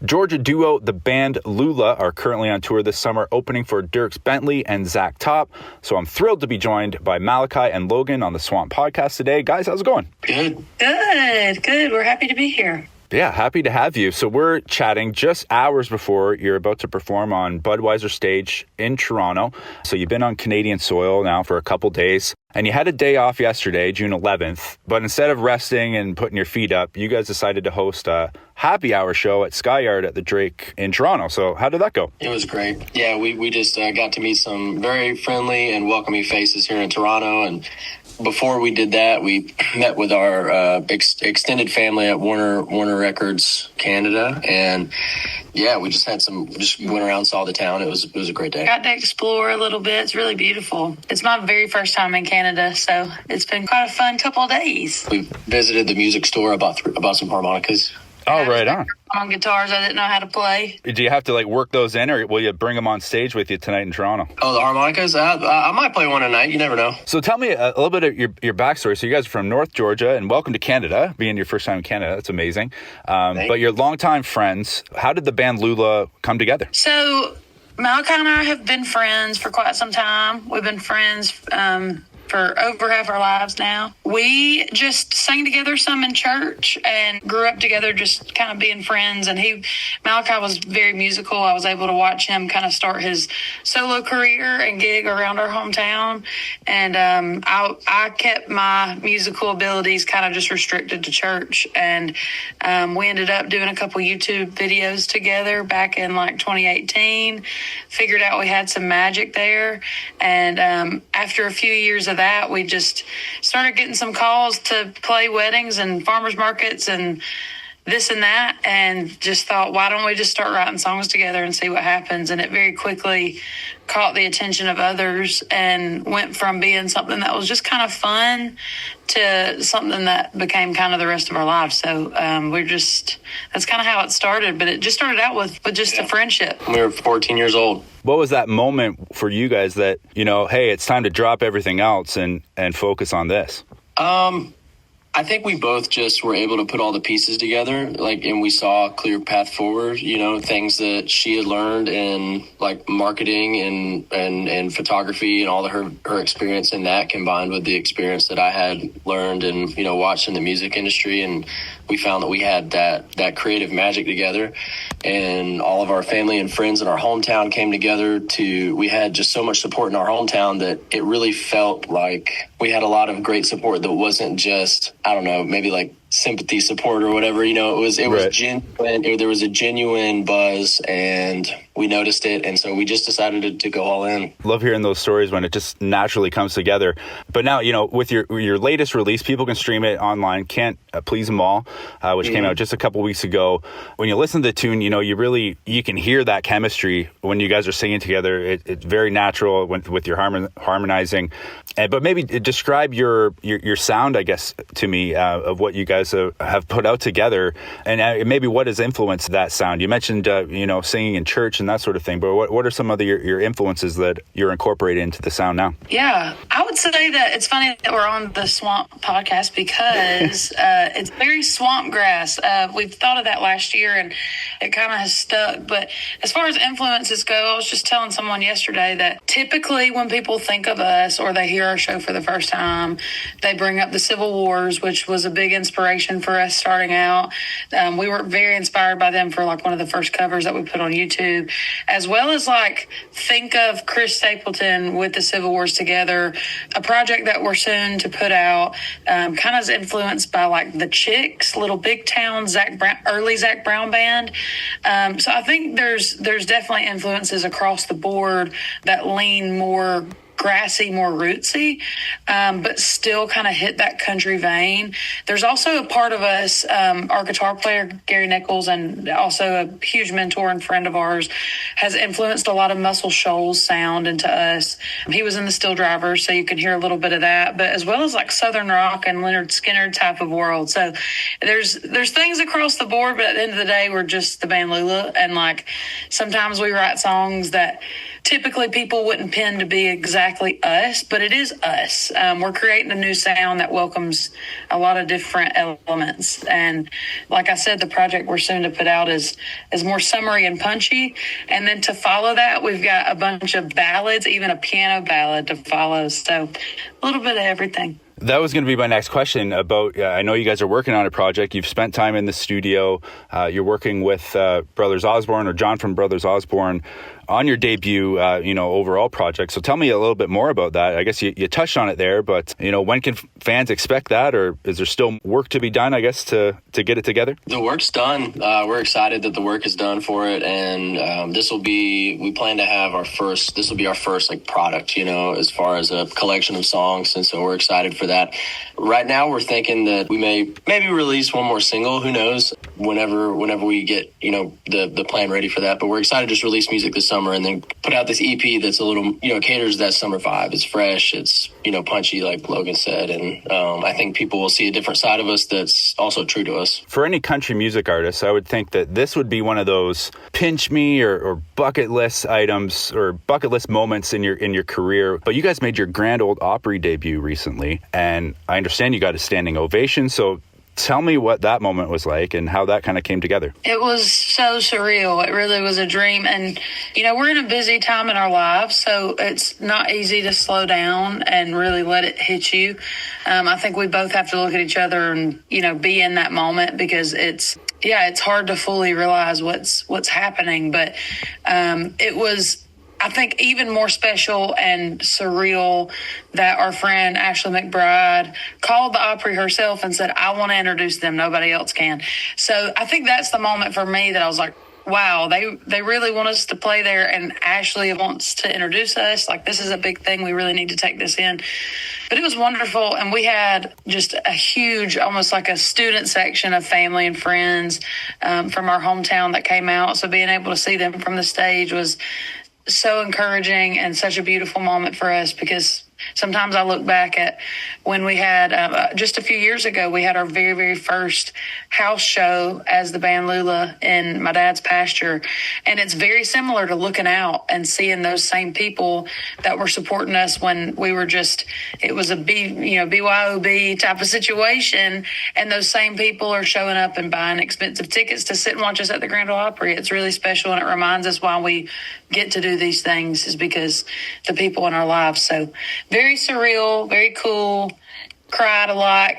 Georgia duo, the Band Loula, are currently on tour this summer, opening for Dierks Bentley and Zach Top. So I'm thrilled to be joined by Malachi and Logan on the Swamp podcast today. Guys, how's it going? Good. We're happy to be here. Yeah, happy to have you. So we're chatting just hours before you're about to perform on Budweiser Stage in Toronto. So you've been on Canadian soil now for a couple days, and you had a day off yesterday, June 11th. But instead of resting and putting your feet up, you guys decided to host a happy hour show at Sky Yard at the Drake in Toronto. So how did that go? It was great. Yeah, we just got to meet some very friendly and welcoming faces here in Toronto. And before we did that, we met with our extended family at Warner Records Canada, and yeah, we just went around, saw the town. It was a great day. Got to explore a little bit. It's really beautiful. It's my very first time in Canada, so it's been quite a fun couple of days. We visited the music store, about some harmonicas. Oh, right on guitars I didn't know how to play. Do you have to work those in, or will you bring them on stage with you tonight in Toronto? Oh, the harmonicas? I might play one tonight. You never know. So tell me a little bit of your backstory. So you guys are from North Georgia, and welcome to Canada, being your first time in Canada. That's amazing. But you're longtime friends. How did the Band Loula come together? So Malachi and I have been friends for quite some time. We've been friends for over half our lives now. We just sang together some in church and grew up together, just kind of being friends. And Malachi was very musical. I was able to watch him kind of start his solo career and gig around our hometown. And I kept my musical abilities kind of just restricted to church. And we ended up doing a couple YouTube videos together back in 2018. Figured out we had some magic there. And after a few years of that, we just started getting some calls to play weddings and farmers markets and this and that, and just thought, why don't we just start writing songs together and see what happens? And it very quickly caught the attention of others and went from being something that was just kind of fun to something that became kind of the rest of our lives. So that's kind of how it started, but it just started out with just a friendship. We were 14 years old. What was that moment for you guys that, hey, it's time to drop everything else and focus on this? I think we both just were able to put all the pieces together, and we saw a clear path forward, things that she had learned in marketing and photography and all her experience in that, combined with the experience that I had learned and, watched in the music industry. And we found that we had that creative magic together, and all of our family and friends in our hometown came together we had just so much support in our hometown that it really felt like we had a lot of great support that wasn't just, I don't know, maybe sympathy support or whatever, it was right. Genuine. There was a genuine buzz, and we noticed it, and so we just decided to go all in. Love hearing those stories when it just naturally comes together. But now, with your latest release, people can stream it online. Can't Please Them All, which came out just a couple weeks ago. When you listen to the tune, you can hear that chemistry when you guys are singing together. It's very natural with your harmonizing. But maybe describe your sound, I guess, to me, of what you guys have put out together, and maybe what has influenced that sound. You mentioned singing in church and that sort of thing, but what are some of your influences that you're incorporating into the sound now? Yeah, I would say that it's funny that we're on the Swamp podcast because it's very swamp grass. We've thought of that last year and it kind of has stuck. But as far as influences go, I was just telling someone yesterday that typically when people think of us or they hear our show for the first time, they bring up the Civil Wars, which was a big inspiration for us starting out. We were very inspired by them for one of the first covers that we put on YouTube, as well as think of Chris Stapleton with the Civil Wars together, a project that we're soon to put out, kind of is influenced by the Chicks, Little Big Town, early Zac Brown band. So I think there's definitely influences across the board that lean more grassy, more rootsy, but still kind of hit that country vein. There's also a part of us, our guitar player, Gary Nichols, and also a huge mentor and friend of ours, has influenced a lot of Muscle Shoals sound into us. He was in the Steel Drivers, so you can hear a little bit of that, but as well as Southern rock and Leonard Skinner type of world. So there's things across the board, but at the end of the day, we're just the Band Loula, and sometimes we write songs that typically people wouldn't pin to be exactly exactly us, but it is us. We're creating a new sound that welcomes a lot of different elements. And like I said, the project we're soon to put out is more summery and punchy. And then to follow that, we've got a bunch of ballads, even a piano ballad to follow. So a little bit of everything. That was going to be my next question about, I know you guys are working on a project. You've spent time in the studio. You're working with Brothers Osborne, or John from Brothers Osborne, on your debut, overall project. So tell me a little bit more about that. I guess you touched on it there, but, when can fans expect that? Or is there still work to be done, I guess, to get it together? The work's done. We're excited that the work is done for it. And we plan to have this will be our first like product, as far as a collection of songs. And so we're excited for that. Right now, we're thinking that we maybe release one more single. Who knows? Whenever we get, the plan ready for that. But we're excited to just release music this summer and then put out this EP that's a little, caters to that summer vibe. It's fresh. It's, punchy, like Logan said. And I think people will see a different side of us that's also true to us. For any country music artist, I would think that this would be one of those pinch me or bucket list items or bucket list moments in your career. But you guys made your Grand Ole Opry debut recently, and I understand you got a standing ovation. So tell me what that moment was like and how that kind of came together. It was so surreal. It really was a dream. And, we're in a busy time in our lives, so it's not easy to slow down and really let it hit you. I think we both have to look at each other and, be in that moment, because it's hard to fully realize what's happening. But it was, I think, even more special and surreal that our friend Ashley McBride called the Opry herself and said, I want to introduce them. Nobody else can. So I think that's the moment for me that I was like, wow, they really want us to play there, and Ashley wants to introduce us. Like, this is a big thing. We really need to take this in. But it was wonderful, and we had just a huge, almost like a student section of family and friends from our hometown that came out. So being able to see them from the stage was so encouraging and such a beautiful moment for us, because sometimes I look back at when we had, just a few years ago, we had our very, very first house show as the Band Loula in my dad's pasture. And it's very similar to looking out and seeing those same people that were supporting us when we were it was a BYOB type of situation. And those same people are showing up and buying expensive tickets to sit and watch us at the Grand Ole Opry. It's really special, and it reminds us why we get to do these things is because the people in our lives. So very surreal, very cool. Cried a lot.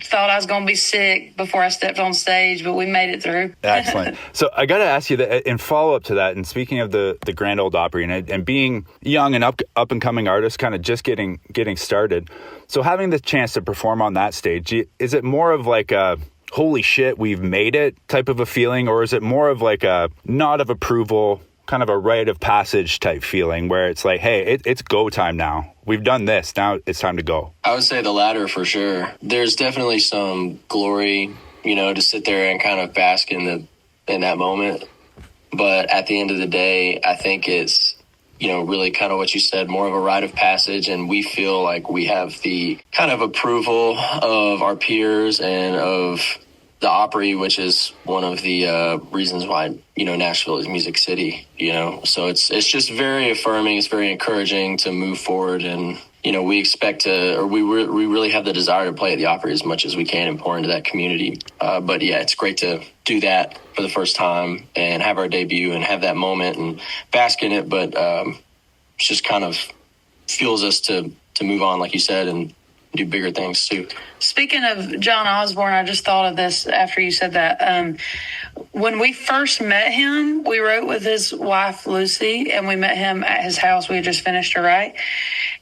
Thought I was going to be sick before I stepped on stage, but we made it through. Excellent. So I got to ask you that in follow up to that, and speaking of the Grand Ole Opry and being young and up and coming artist, kind of just getting started. So having the chance to perform on that stage, is it more of like a holy shit, we've made it type of a feeling, or is it more of like a nod of approval, kind of a rite of passage type feeling where it's like, hey, it's go time now. We've done this. Now it's time to go. I would say the latter for sure. There's definitely some glory, to sit there and kind of bask in that moment. But at the end of the day, I think it's, really kind of what you said, more of a rite of passage. And we feel like we have the kind of approval of our peers and of the Opry, which is one of the reasons why, Nashville is Music City, So it's just very affirming. It's very encouraging to move forward. And, we expect to, or we really have the desire to play at the Opry as much as we can and pour into that community. But yeah, it's great to do that for the first time and have our debut and have that moment and bask in it. But it just kind of fuels us to move on, like you said, and do bigger things too. Speaking of John Osborne, I just thought of this after you said that. When we first met him, we wrote with his wife, Lucy, and we met him at his house. We had just finished to write.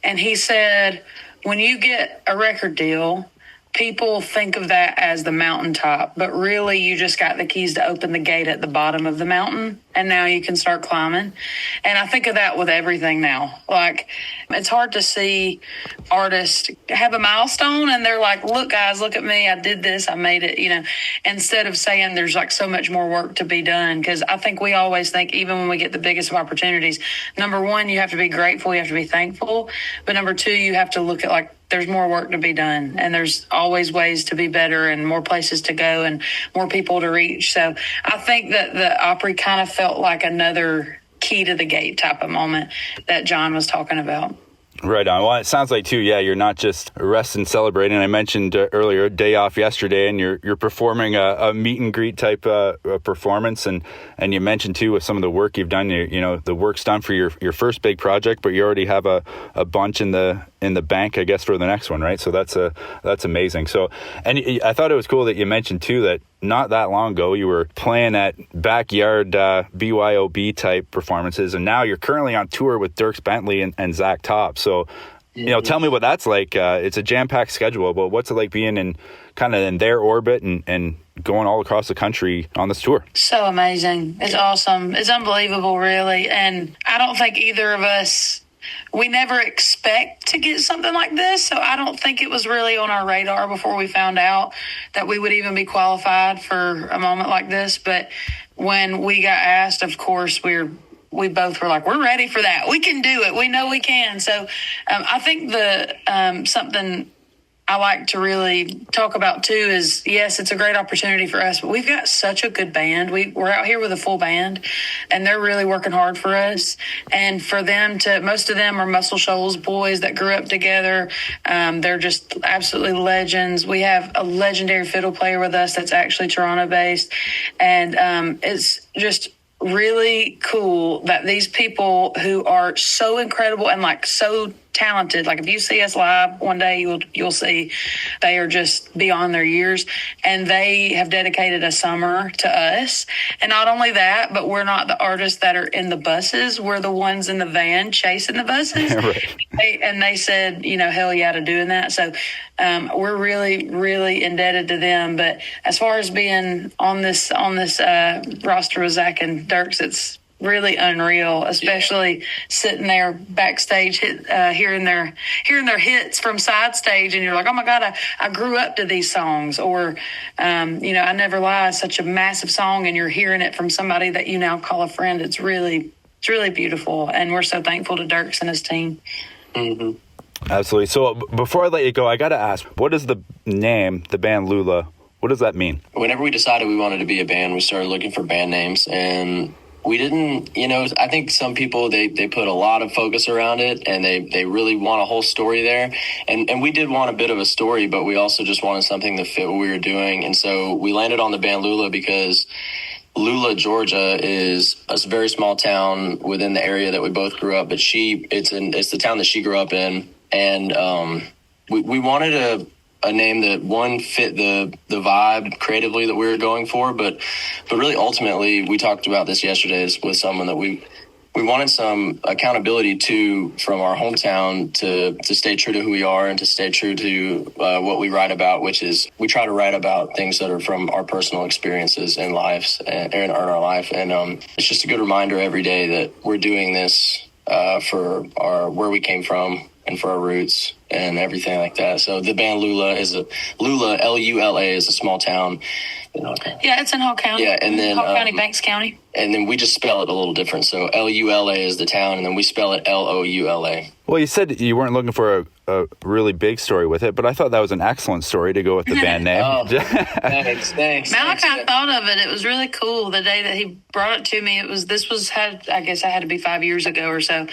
And he said, when you get a record deal, people think of that as the mountaintop, but really you just got the keys to open the gate at the bottom of the mountain, and now you can start climbing. And I think of that with everything now. Like, it's hard to see artists have a milestone and they're like, look, guys, look at me. I did this. I made it, instead of saying there's like so much more work to be done. Because I think we always think, even when we get the biggest of opportunities, number one, you have to be grateful. You have to be thankful. But number two, you have to look at like, there's more work to be done, and there's always ways to be better and more places to go and more people to reach. So I think that the Opry kind of felt like another key to the gate type of moment that John was talking about. Right on. Well, it sounds like too, yeah, you're not just resting, celebrating. I mentioned earlier, day off yesterday, and you're performing a meet and greet type performance, and you mentioned too with some of the work you've done, you know, the work's done for your first big project, but you already have a bunch in the bank, I guess, for the next one, right? So that's amazing. So, and I thought it was cool that you mentioned too that not that long ago you were playing at backyard BYOB type performances, and now you're currently on tour with Dierks Bentley and Zach Top. So, you know, tell me what that's like. It's a jam-packed schedule, but what's it like being in kind of in their orbit and going all across the country on this tour? So amazing. It's awesome. It's unbelievable, really. And I don't think either of us, we never expect to get something like this. So I don't think it was really on our radar before we found out that we would even be qualified for a moment like this. But when we got asked, of course, we both were like, we're ready for that. We can do it. We know we can. So I think something I like to really talk about too is, yes, it's a great opportunity for us, but we've got such a good band. We're out here with a full band, and they're really working hard for us. And for them most of them are Muscle Shoals boys that grew up together. They're just absolutely legends. We have a legendary fiddle player with us that's actually Toronto based. And it's just really cool that these people who are so incredible and like so talented, like if you see us live one day, you'll see they are just beyond their years, and they have dedicated a summer to us. And not only that, but we're not the artists that are in the buses, we're the ones in the van chasing the buses. Right. And they said, you know, hell yeah to doing that. So we're really, really indebted to them. But as far as being on this roster with Zach and Dierks, it's really unreal, especially sitting there backstage, hearing their hits from side stage, and you're like, oh my God, I grew up to these songs. Or, you know, I Never Lie is such a massive song, and you're hearing it from somebody that you now call a friend. It's really beautiful, and we're so thankful to Dierks and his team. Mm-hmm. Absolutely. So before I let you go, I got to ask, what is the name, the Band Loula? What does that mean? Whenever we decided we wanted to be a band, we started looking for band names, and we didn't, you know, I think some people, they put a lot of focus around it, and they really want a whole story there. And we did want a bit of a story, but we also just wanted something to fit what we were doing. And so we landed on the Band Loula because Loula, Georgia is a very small town within the area that we both grew up, but it's the town that she grew up in. And we wanted a name that, one, fit the vibe creatively that we were going for, but really ultimately, we talked about this yesterday with someone that we wanted some accountability from our hometown to stay true to who we are and to stay true to what we write about, which is we try to write about things that are from our personal experiences in lives and in our life. And it's just a good reminder every day that we're doing this for where we came from and for our roots and everything like that. So the Band Loula L-U-L-A is a small town. Yeah, it's in Hall County. Yeah, and then Hall County, Banks County. And then we just spell it a little different. So L-U-L-A is the town, and then we spell it L-O-U-L-A. Well, you said you weren't looking for a really big story with it, but I thought that was an excellent story to go with the band name. Oh, thanks. Malachi thought of it. It was really cool. The day that he brought it to me, I guess I had to be 5 years ago or so.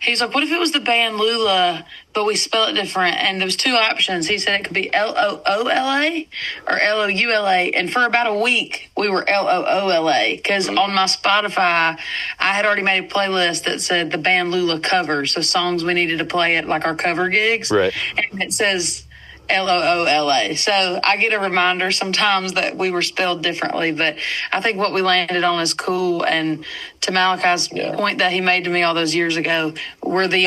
He's like, what if it was the Band Loula, but we spell it different? And there was two options. He said it could be L-O-O-L-A or L-O-U-L-A. And for about a week, we were L-O-O-L-A because on my Spotify, I had already made a playlist that said the Band Loula covers, so songs we needed to play at like our cover gigs. Right. And it says Loula. So I get a reminder sometimes that we were spelled differently, but I think what we landed on is cool. And to Malachi's point that he made to me all those years ago, we're the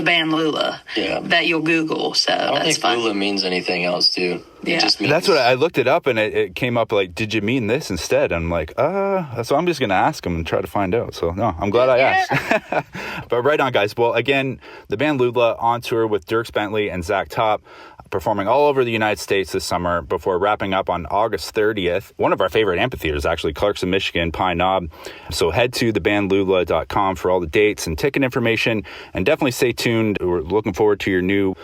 Band Loula that you'll Google. So I don't think Loula means anything else, too. Yeah. That's what I looked it up, and it came up like, did you mean this instead? I'm like, so I'm just going to ask him and try to find out. So no, I'm glad I asked. But right on, guys. Well, again, the Band Loula on tour with Dierks Bentley and Zach Top, performing all over the United States this summer before wrapping up on August 30th. One of our favorite amphitheaters, actually, Clarkson, Michigan, Pine Knob. So head to thebandloula.com for all the dates and ticket information, and definitely stay tuned. We're looking forward to your new,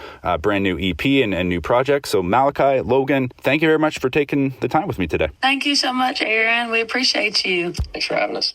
brand new EP and new project. So Malachi, Logan, thank you very much for taking the time with me today. Thank you so much, Aaron. We appreciate you. Thanks for having us.